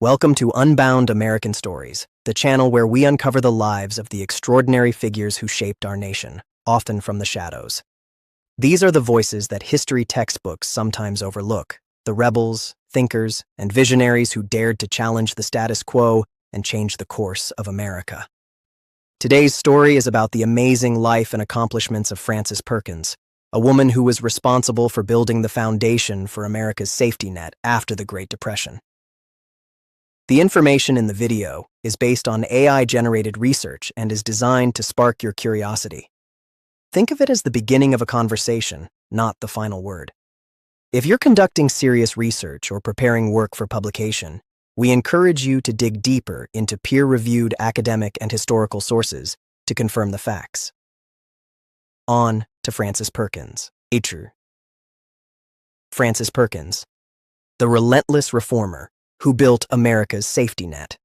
Welcome to Unbound American Stories, the channel where we uncover the lives of the extraordinary figures who shaped our nation, often from the shadows. These are the voices that history textbooks sometimes overlook, the rebels, thinkers, and visionaries who dared to challenge the status quo and change the course of America. Today's story is about the amazing life and accomplishments of Frances Perkins, a woman who was responsible for building the foundation for America's safety net after the Great Depression. The information in the video is based on AI-generated research and is designed to spark your curiosity. Think of it as the beginning of a conversation, not the final word. If you're conducting serious research or preparing work for publication, we encourage you to dig deeper into peer-reviewed academic and historical sources to confirm the facts. On to Frances Perkins. Frances Perkins, the relentless reformer who built America's safety net.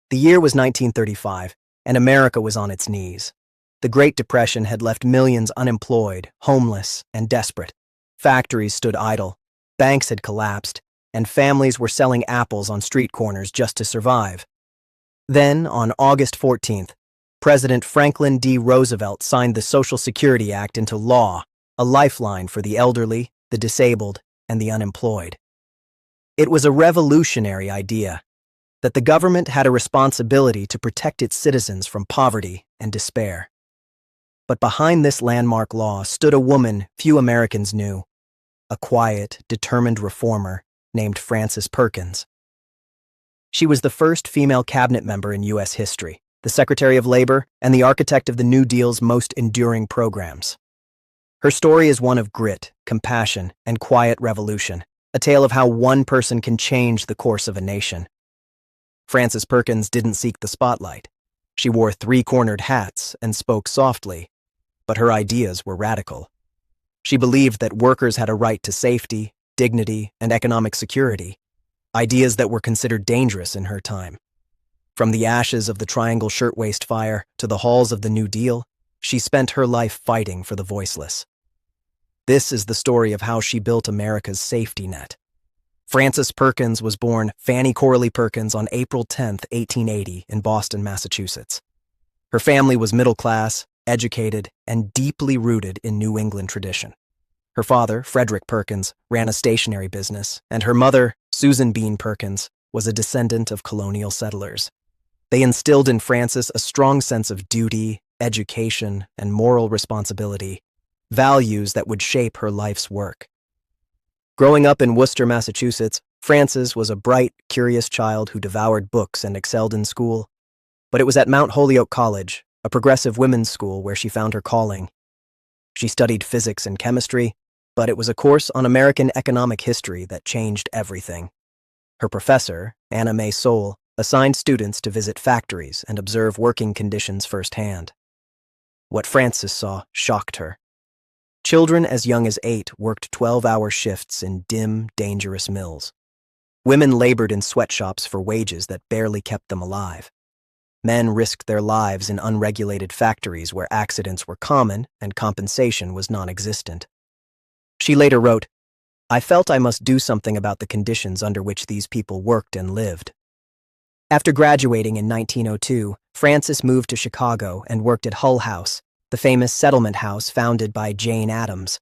The year was 1935, and America was on its knees. The Great Depression had left millions unemployed, homeless, and desperate. Factories stood idle, banks had collapsed, and families were selling apples on street corners just to survive. Then, on August 14th, President Franklin D. Roosevelt signed the Social Security Act into law, a lifeline for the elderly, the disabled, and the unemployed. It was a revolutionary idea that the government had a responsibility to protect its citizens from poverty and despair. But behind this landmark law stood a woman few Americans knew, a quiet, determined reformer named Frances Perkins. She was the first female cabinet member in U.S. history, the Secretary of Labor, and the architect of the New Deal's most enduring programs. Her story is one of grit, compassion, and quiet revolution, a tale of how one person can change the course of a nation. Frances Perkins didn't seek the spotlight. She wore three-cornered hats and spoke softly, but her ideas were radical. She believed that workers had a right to safety, dignity, and economic security, ideas that were considered dangerous in her time. From the ashes of the Triangle Shirtwaist Fire to the halls of the New Deal, she spent her life fighting for the voiceless. This is the story of how she built America's safety net. Frances Perkins was born Fannie Corley Perkins on April 10, 1880, in Boston, Massachusetts. Her family was middle class, educated, and deeply rooted in New England tradition. Her father, Frederick Perkins, ran a stationery business, and her mother, Susan Bean Perkins, was a descendant of colonial settlers. They instilled in Frances a strong sense of duty, education, and moral responsibility, values that would shape her life's work. Growing up in Worcester, Massachusetts, Frances was a bright, curious child who devoured books and excelled in school. But it was at Mount Holyoke College, a progressive women's school, where she found her calling. She studied physics and chemistry, but it was a course on American economic history that changed everything. Her professor, Anna May Soule, assigned students to visit factories and observe working conditions firsthand. What Frances saw shocked her. Children as young as 8 worked 12-hour shifts in dim, dangerous mills. Women labored in sweatshops for wages that barely kept them alive. Men risked their lives in unregulated factories where accidents were common and compensation was non-existent. She later wrote, "I felt I must do something about the conditions under which these people worked and lived." After graduating in 1902, Frances moved to Chicago and worked at Hull House, the famous settlement house founded by Jane Addams.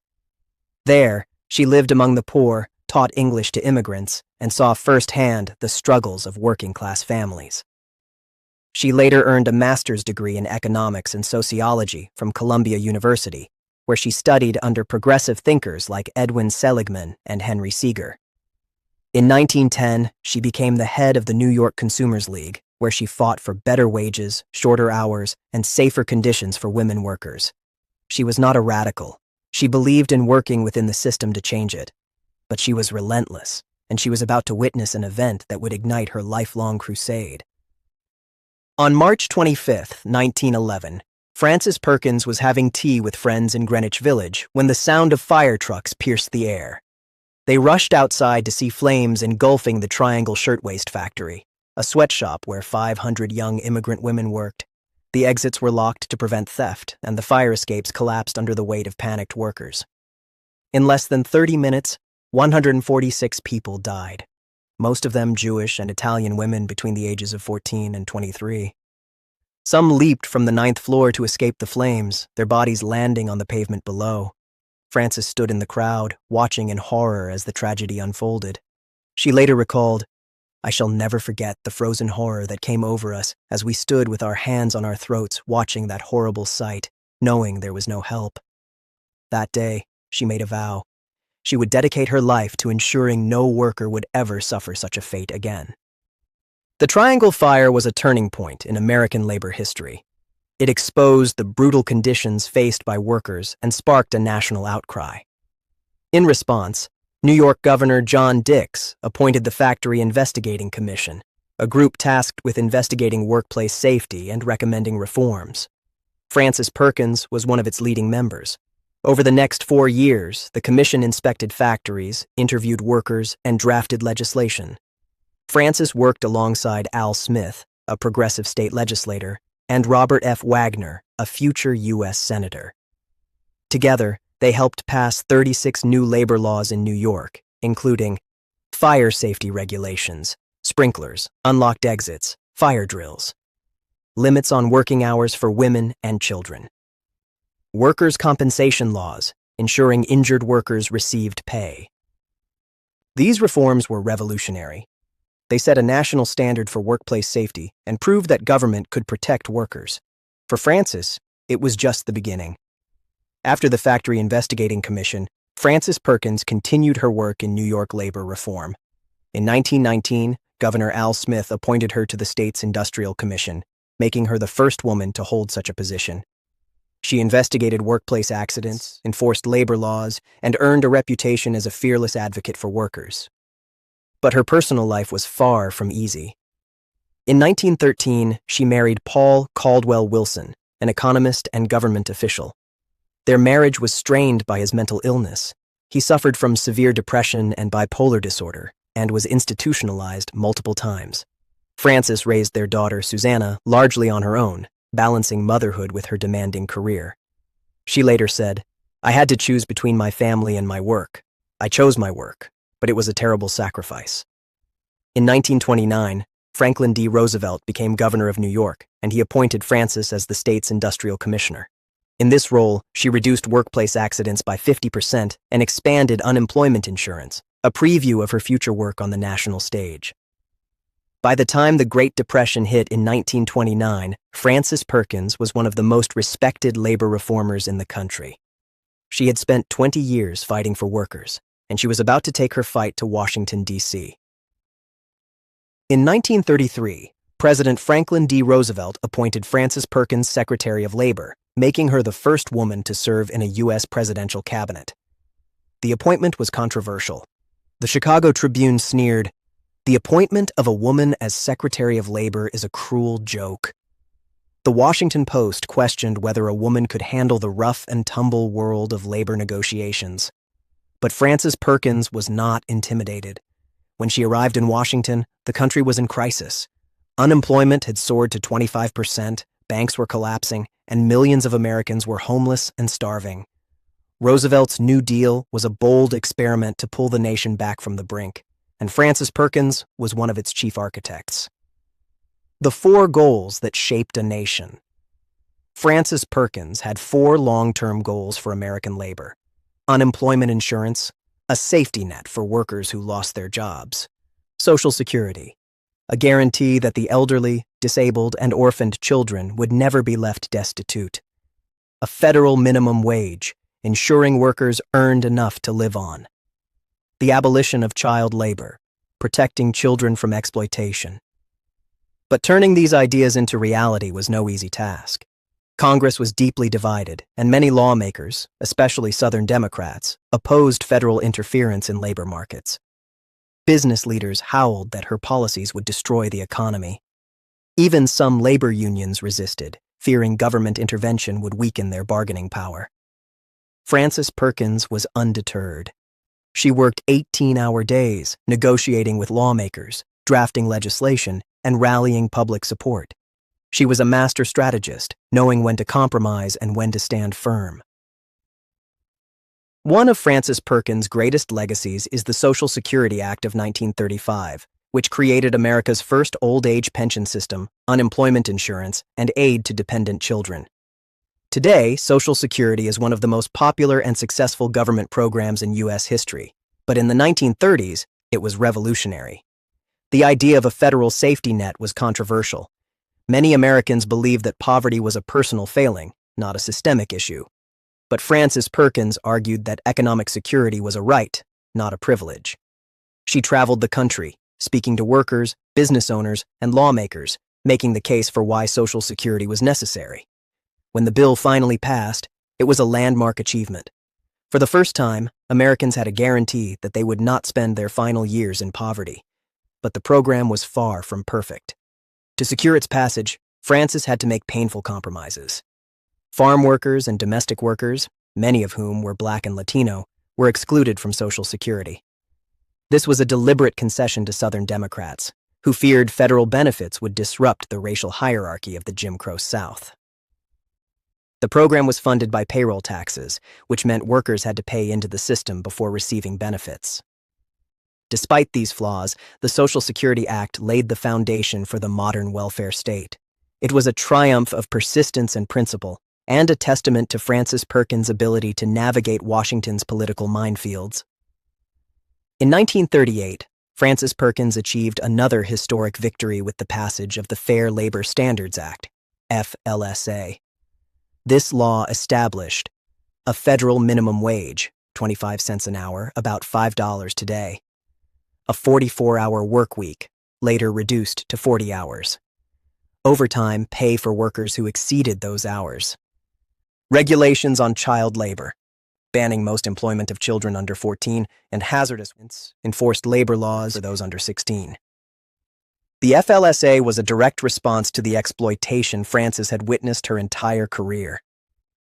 There, she lived among the poor, taught English to immigrants, and saw firsthand the struggles of working-class families. She later earned a master's degree in economics and sociology from Columbia University, where she studied under progressive thinkers like Edwin Seligman and Henry Seeger. In 1910, she became the head of the New York Consumers League, where she fought for better wages, shorter hours, and safer conditions for women workers. She was not a radical. She believed in working within the system to change it. But she was relentless, and she was about to witness an event that would ignite her lifelong crusade. On March 25, 1911, Frances Perkins was having tea with friends in Greenwich Village when the sound of fire trucks pierced the air. They rushed outside to see flames engulfing the Triangle Shirtwaist Factory, a sweatshop where 500 young immigrant women worked. The exits were locked to prevent theft, and the fire escapes collapsed under the weight of panicked workers. In less than 30 minutes, 146 people died. most of them Jewish and Italian women between the ages of 14 and 23. Some leaped from the 9th floor to escape the flames, their bodies landing on the pavement below. Frances stood in the crowd, watching in horror as the tragedy unfolded. She later recalled, "I shall never forget the frozen horror that came over us as we stood with our hands on our throats watching that horrible sight, knowing there was no help." That day, she made a vow. She would dedicate her life to ensuring no worker would ever suffer such a fate again. The Triangle Fire was a turning point in American labor history. It exposed the brutal conditions faced by workers and sparked a national outcry. In response, New York Governor John Dix appointed the Factory Investigating Commission, a group tasked with investigating workplace safety and recommending reforms. Frances Perkins was one of its leading members. Over the next 4 years, the commission inspected factories, interviewed workers, and drafted legislation. Frances worked alongside Al Smith, a progressive state legislator, and Robert F. Wagner, a future U.S. Senator. Together, they helped pass 36 new labor laws in New York, including fire safety regulations, sprinklers, unlocked exits, fire drills, limits on working hours for women and children, workers' compensation laws, ensuring injured workers received pay. These reforms were revolutionary. They set a national standard for workplace safety and proved that government could protect workers. For Frances, it was just the beginning. After the Factory Investigating Commission, Frances Perkins continued her work in New York labor reform. In 1919, Governor Al Smith appointed her to the state's Industrial Commission, making her the first woman to hold such a position. She investigated workplace accidents, enforced labor laws, and earned a reputation as a fearless advocate for workers. But her personal life was far from easy. In 1913, she married Paul Caldwell Wilson, an economist and government official. Their marriage was strained by his mental illness. He suffered from severe depression and bipolar disorder and was institutionalized multiple times. Frances raised their daughter, Susanna, largely on her own, balancing motherhood with her demanding career. She later said, "I had to choose between my family and my work. I chose my work, but it was a terrible sacrifice." In 1929, Franklin D. Roosevelt became governor of New York, and he appointed Frances as the state's industrial commissioner. In this role, she reduced workplace accidents by 50% and expanded unemployment insurance, a preview of her future work on the national stage. By the time the Great Depression hit in 1929, Frances Perkins was one of the most respected labor reformers in the country. She had spent 20 years fighting for workers, and she was about to take her fight to Washington, D.C. In 1933, President Franklin D. Roosevelt appointed Frances Perkins Secretary of Labor, making her the first woman to serve in a U.S. presidential cabinet. The appointment was controversial. The Chicago Tribune sneered, "The appointment of a woman as Secretary of Labor is a cruel joke." The Washington Post questioned whether a woman could handle the rough and tumble world of labor negotiations. But Frances Perkins was not intimidated. When she arrived in Washington, the country was in crisis. Unemployment had soared to 25%, banks were collapsing, and millions of Americans were homeless and starving. Roosevelt's New Deal was a bold experiment to pull the nation back from the brink, and Frances Perkins was one of its chief architects. The 4 goals that shaped a nation. Frances Perkins had 4 long-term goals for American labor: unemployment insurance, a safety net for workers who lost their jobs; Social Security, a guarantee that the elderly, disabled, and orphaned children would never be left destitute; a federal minimum wage, ensuring workers earned enough to live on; the abolition of child labor, protecting children from exploitation. But turning these ideas into reality was no easy task. Congress was deeply divided, and many lawmakers, especially Southern Democrats, opposed federal interference in labor markets. Business leaders howled that her policies would destroy the economy. Even some labor unions resisted, fearing government intervention would weaken their bargaining power. Frances Perkins was undeterred. She worked 18-hour days, negotiating with lawmakers, drafting legislation, and rallying public support. She was a master strategist, knowing when to compromise and when to stand firm. One of Frances Perkins' greatest legacies is the Social Security Act of 1935, which created America's first old-age pension system, unemployment insurance, and aid to dependent children. Today, Social Security is one of the most popular and successful government programs in U.S. history, but in the 1930s, it was revolutionary. The idea of a federal safety net was controversial. Many Americans believed that poverty was a personal failing, not a systemic issue. But Frances Perkins argued that economic security was a right, not a privilege. She traveled the country, speaking to workers, business owners, and lawmakers, making the case for why Social Security was necessary. When the bill finally passed, it was a landmark achievement. For the first time, Americans had a guarantee that they would not spend their final years in poverty. But the program was far from perfect. To secure its passage, Frances had to make painful compromises. Farm workers and domestic workers, many of whom were Black and Latino, were excluded from Social Security. This was a deliberate concession to Southern Democrats, who feared federal benefits would disrupt the racial hierarchy of the Jim Crow South. The program was funded by payroll taxes, which meant workers had to pay into the system before receiving benefits. Despite these flaws, the Social Security Act laid the foundation for the modern welfare state. It was a triumph of persistence and principle, and a testament to Frances Perkins' ability to navigate Washington's political minefields. In 1938, Frances Perkins achieved another historic victory with the passage of the Fair Labor Standards Act, FLSA. This law established a federal minimum wage, 25 cents an hour, about $5 today, a 44-hour work week, later reduced to 40 hours, overtime pay for workers who exceeded those hours, regulations on child labor, banning most employment of children under 14, and hazardous enforced labor laws for those under 16. The FLSA was a direct response to the exploitation Frances had witnessed her entire career.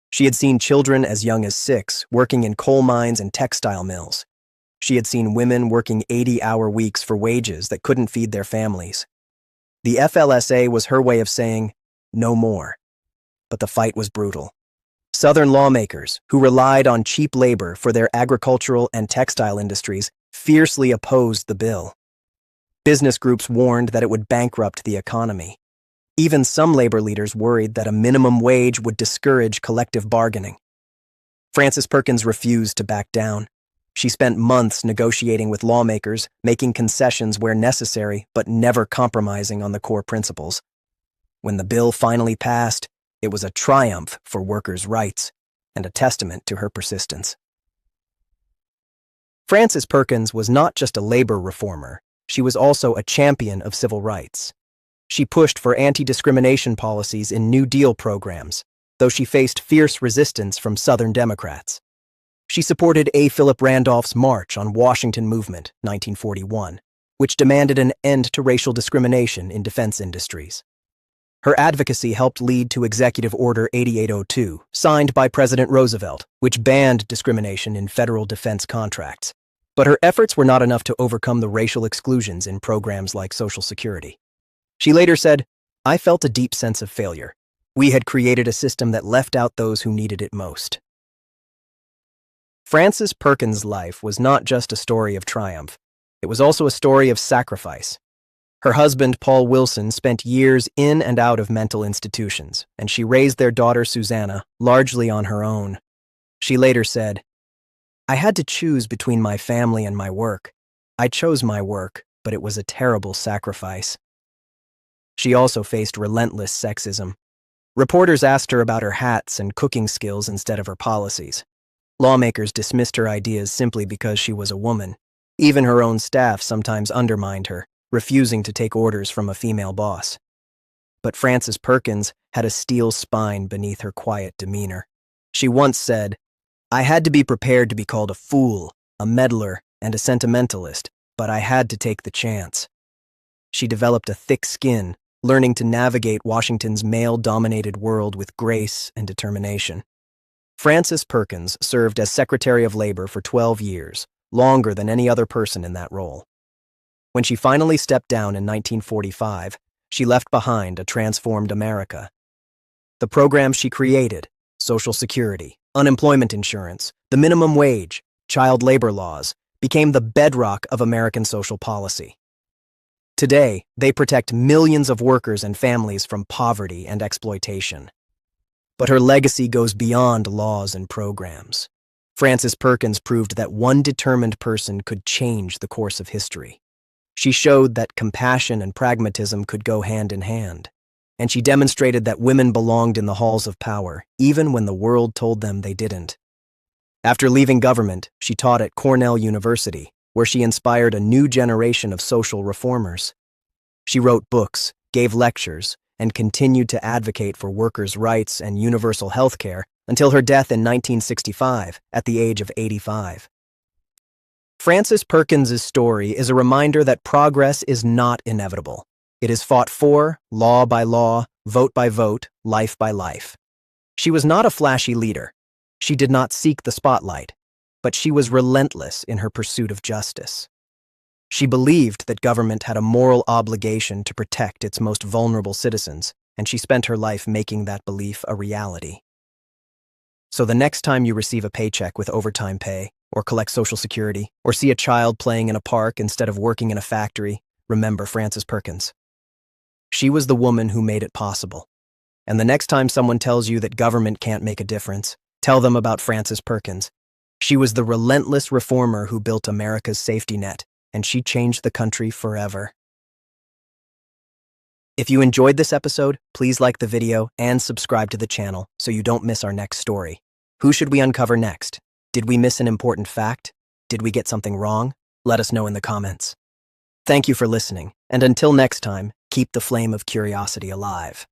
She had seen children as young as 6 working in coal mines and textile mills. She had seen women working 80-hour weeks for wages that couldn't feed their families. The FLSA was her way of saying, no more. But the fight was brutal. Southern lawmakers, who relied on cheap labor for their agricultural and textile industries, fiercely opposed the bill. Business groups warned that it would bankrupt the economy. Even some labor leaders worried that a minimum wage would discourage collective bargaining. Frances Perkins refused to back down. She spent months negotiating with lawmakers, making concessions where necessary, but never compromising on the core principles. When the bill finally passed, it was a triumph for workers' rights and a testament to her persistence. Frances Perkins was not just a labor reformer, she was also a champion of civil rights. She pushed for anti-discrimination policies in New Deal programs, though she faced fierce resistance from Southern Democrats. She supported A. Philip Randolph's March on Washington Movement, 1941, which demanded an end to racial discrimination in defense industries. Her advocacy helped lead to Executive Order 8802, signed by President Roosevelt, which banned discrimination in federal defense contracts. But her efforts were not enough to overcome the racial exclusions in programs like Social Security. She later said, "I felt a deep sense of failure. We had created a system that left out those who needed it most." Frances Perkins' life was not just a story of triumph. It was also a story of sacrifice. Her husband, Paul Wilson, spent years in and out of mental institutions, and she raised their daughter, Susanna, largely on her own. She later said, "I had to choose between my family and my work. I chose my work, but it was a terrible sacrifice." She also faced relentless sexism. Reporters asked her about her hats and cooking skills instead of her policies. Lawmakers dismissed her ideas simply because she was a woman. Even her own staff sometimes undermined her, refusing to take orders from a female boss. But Frances Perkins had a steel spine beneath her quiet demeanor. She once said, "I had to be prepared to be called a fool, a meddler, and a sentimentalist, but I had to take the chance." She developed a thick skin, learning to navigate Washington's male-dominated world with grace and determination. Frances Perkins served as Secretary of Labor for 12 years, longer than any other person in that role. When she finally stepped down in 1945, she left behind a transformed America. The programs she created, Social Security, unemployment insurance, The minimum wage, child labor laws, became the bedrock of American social policy. Today, they protect millions of workers and families from poverty and exploitation. But her legacy goes beyond laws and programs. Frances Perkins proved that one determined person could change the course of history. She showed that compassion and pragmatism could go hand in hand. And she demonstrated that women belonged in the halls of power, even when the world told them they didn't. After leaving government, she taught at Cornell University, where she inspired a new generation of social reformers. She wrote books, gave lectures, and continued to advocate for workers' rights and universal health care until her death in 1965, at the age of 85. Frances Perkins' story is a reminder that progress is not inevitable. It is fought for, law by law, vote by vote, life by life. She was not a flashy leader. She did not seek the spotlight, but she was relentless in her pursuit of justice. She believed that government had a moral obligation to protect its most vulnerable citizens, and she spent her life making that belief a reality. So the next time you receive a paycheck with overtime pay, or collect Social Security, or see a child playing in a park instead of working in a factory, remember Frances Perkins. She was the woman who made it possible. And the next time someone tells you that government can't make a difference, tell them about Frances Perkins. She was the relentless reformer who built America's safety net, and she changed the country forever. If you enjoyed this episode, please like the video and subscribe to the channel so you don't miss our next story. Who should we uncover next? Did we miss an important fact? Did we get something wrong? Let us know in the comments. Thank you for listening, and until next time, keep the flame of curiosity alive.